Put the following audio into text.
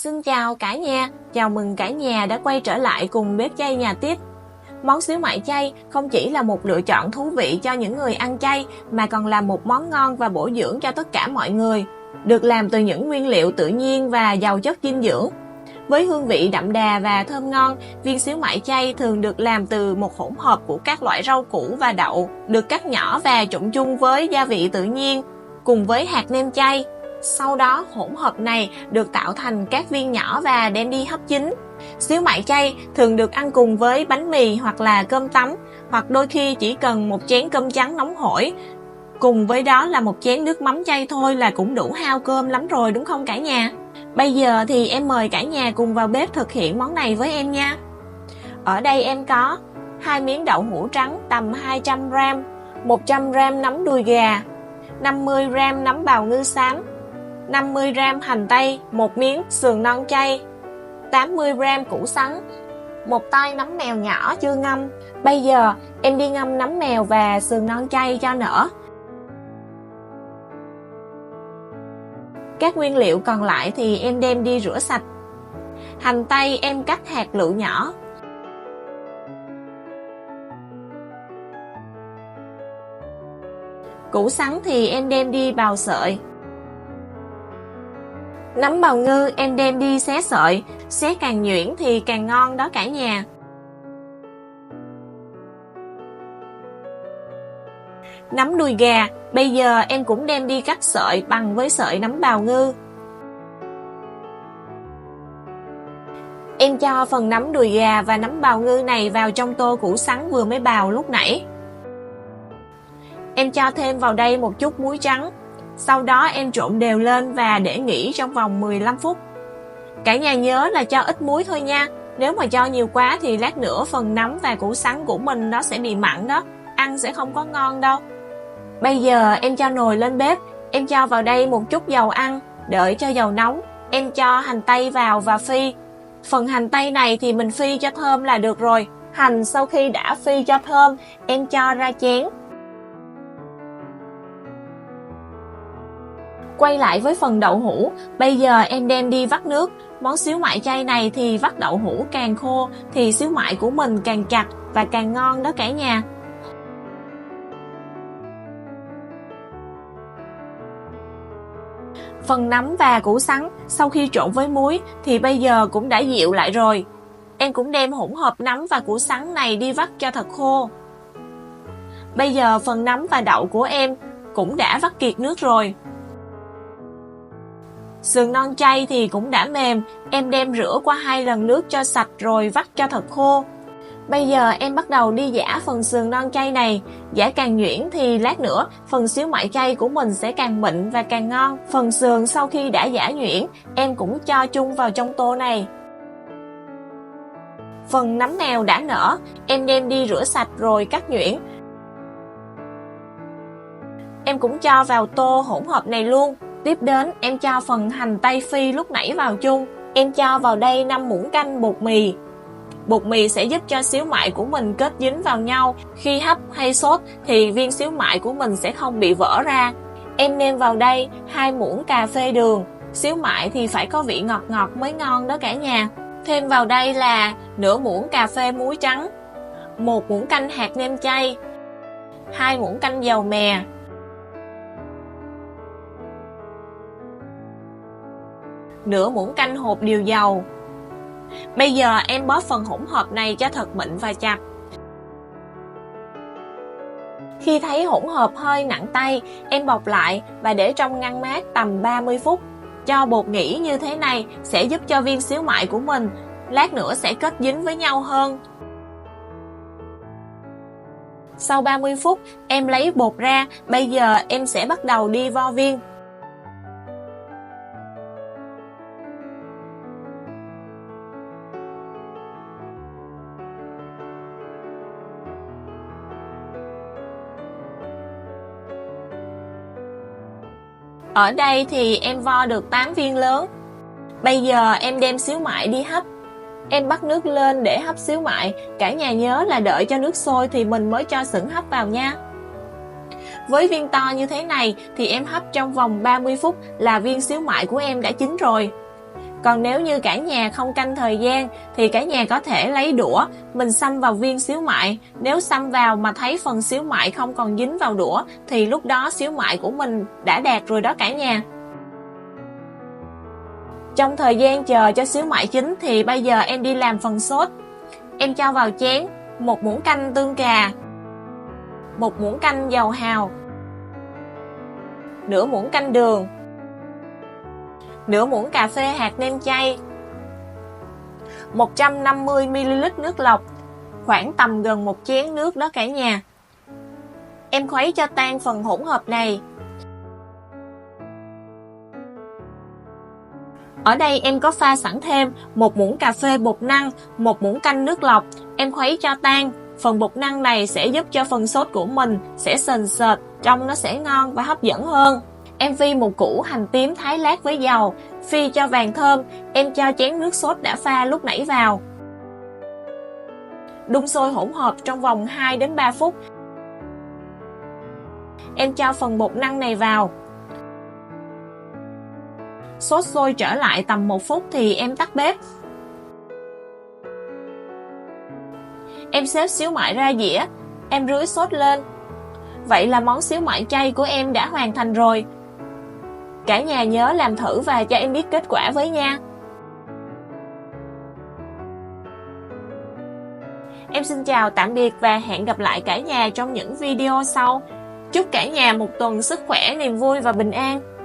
Xin chào cả nhà, chào mừng cả nhà đã quay trở lại cùng bếp chay nhà Tiếp. Món xíu mại chay không chỉ là một lựa chọn thú vị cho những người ăn chay mà còn là một món ngon và bổ dưỡng cho tất cả mọi người. Được làm từ những nguyên liệu tự nhiên và giàu chất dinh dưỡng. Với hương vị đậm đà và thơm ngon, viên xíu mại chay thường được làm từ một hỗn hợp của các loại rau củ và đậu, được cắt nhỏ và trộn chung với gia vị tự nhiên, cùng với hạt nêm chay. Sau đó hỗn hợp này được tạo thành các viên nhỏ và đem đi hấp chín. Xíu mại chay thường được ăn cùng với bánh mì hoặc là cơm tấm, hoặc đôi khi chỉ cần một chén cơm trắng nóng hổi. Cùng với đó là một chén nước mắm chay thôi là cũng đủ hao cơm lắm rồi, đúng không cả nhà? Bây giờ thì em mời cả nhà cùng vào bếp thực hiện món này với em nha. Ở đây em có 2 miếng đậu hũ trắng tầm 200g, 100g nấm đùi gà, 50g nấm bào ngư xám, 50g hành tây, 1 miếng sườn non chay, 80g củ sắn, 1 tay nấm mèo nhỏ chưa ngâm. Bây giờ em đi ngâm nấm mèo và sườn non chay cho nở. Các nguyên liệu còn lại thì em đem đi rửa sạch. Hành tây em cắt hạt lựu nhỏ. Củ sắn thì em đem đi bào sợi. Nấm bào ngư em đem đi xé sợi, xé càng nhuyễn thì càng ngon đó cả nhà. Nấm đùi gà, bây giờ em cũng đem đi cắt sợi bằng với sợi nấm bào ngư. Em cho phần nấm đùi gà và nấm bào ngư này vào trong tô củ sắn vừa mới bào lúc nãy. Em cho thêm vào đây một chút muối trắng. Sau đó em trộn đều lên và để nghỉ trong vòng 15 phút. Cả nhà nhớ là cho ít muối thôi nha. Nếu mà cho nhiều quá thì lát nữa phần nấm và củ sắn của mình nó sẽ bị mặn đó. Ăn sẽ không có ngon đâu. Bây giờ em cho nồi lên bếp. Em cho vào đây một chút dầu ăn. Đợi cho dầu nóng, em cho hành tây vào và phi. Phần hành tây này thì mình phi cho thơm là được rồi. Hành sau khi đã phi cho thơm, em cho ra chén. Quay lại với phần đậu hũ, bây giờ em đem đi vắt nước. Món xíu mại chay này thì vắt đậu hũ càng khô thì xíu mại của mình càng chặt và càng ngon đó cả nhà. Phần nấm và củ sắn sau khi trộn với muối thì bây giờ cũng đã dịu lại rồi. Em cũng đem hỗn hợp nấm và củ sắn này đi vắt cho thật khô. Bây giờ phần nấm và đậu của em cũng đã vắt kiệt nước rồi. Sườn non chay thì cũng đã mềm, em đem rửa qua 2 lần nước cho sạch rồi vắt cho thật khô. Bây giờ em bắt đầu đi giã phần sườn non chay này. Giã càng nhuyễn thì lát nữa phần xíu mại chay của mình sẽ càng mịn và càng ngon. Phần sườn sau khi đã giã nhuyễn, em cũng cho chung vào trong tô này. Phần nấm mèo đã nở, em đem đi rửa sạch rồi cắt nhuyễn. Em cũng cho vào tô hỗn hợp này luôn. Tiếp đến em cho phần hành tây phi lúc nãy vào chung. Em cho vào đây 5 muỗng canh bột mì. Bột mì sẽ giúp cho xíu mại của mình kết dính vào nhau. Khi hấp hay sốt thì viên xíu mại của mình sẽ không bị vỡ ra. Em nêm vào đây 2 muỗng cà phê đường. Xíu mại thì phải có vị ngọt ngọt mới ngon đó cả nhà. Thêm vào đây là nửa muỗng cà phê muối trắng, 1 muỗng canh hạt nêm chay, 2 muỗng canh dầu mè, nửa muỗng canh hột điều dầu. Bây giờ em bóp phần hỗn hợp này cho thật mịn và chặt. Khi thấy hỗn hợp hơi nặng tay, em bọc lại và để trong ngăn mát tầm 30 phút. Cho bột nghỉ như thế này sẽ giúp cho viên xíu mại của mình lát nữa sẽ kết dính với nhau hơn. Sau 30 phút, em lấy bột ra, bây giờ em sẽ bắt đầu đi vo viên. Ở đây thì em vo được 8 viên lớn. Bây giờ em đem xíu mại đi hấp. Em bắt nước lên để hấp xíu mại. Cả nhà nhớ là đợi cho nước sôi thì mình mới cho sửng hấp vào nha. Với viên to như thế này thì em hấp trong vòng 30 phút là viên xíu mại của em đã chín rồi. Còn nếu như cả nhà không canh thời gian thì cả nhà có thể lấy đũa, mình xăm vào viên xíu mại. Nếu xăm vào mà thấy phần xíu mại không còn dính vào đũa thì lúc đó xíu mại của mình đã đạt rồi đó cả nhà. Trong thời gian chờ cho xíu mại chín thì bây giờ em đi làm phần sốt. Em cho vào chén 1 muỗng canh tương cà, 1 muỗng canh dầu hào, nửa muỗng canh đường, nửa muỗng cà phê hạt nêm chay, 150ml nước lọc, khoảng tầm gần 1 chén nước đó cả nhà. Em khuấy cho tan phần hỗn hợp này. Ở đây em có pha sẵn thêm 1 muỗng cà phê bột năng, 1 muỗng canh nước lọc. Em khuấy cho tan. Phần bột năng này sẽ giúp cho phần sốt của mình sẽ sền sệt, trông nó sẽ ngon và hấp dẫn hơn. Em phi một củ hành tím thái lát với dầu, phi cho vàng thơm. Em cho chén nước sốt đã pha lúc nãy vào. Đun sôi hỗn hợp trong vòng 2 đến 3 phút. Em cho phần bột năng này vào. Sốt sôi trở lại tầm 1 phút thì em tắt bếp. Em xếp xíu mại ra dĩa, em rưới sốt lên. Vậy là món xíu mại chay của em đã hoàn thành rồi. Cả nhà nhớ làm thử và cho em biết kết quả với nha. Em xin chào tạm biệt và hẹn gặp lại cả nhà trong những video sau. Chúc cả nhà một tuần sức khỏe, niềm vui và bình an.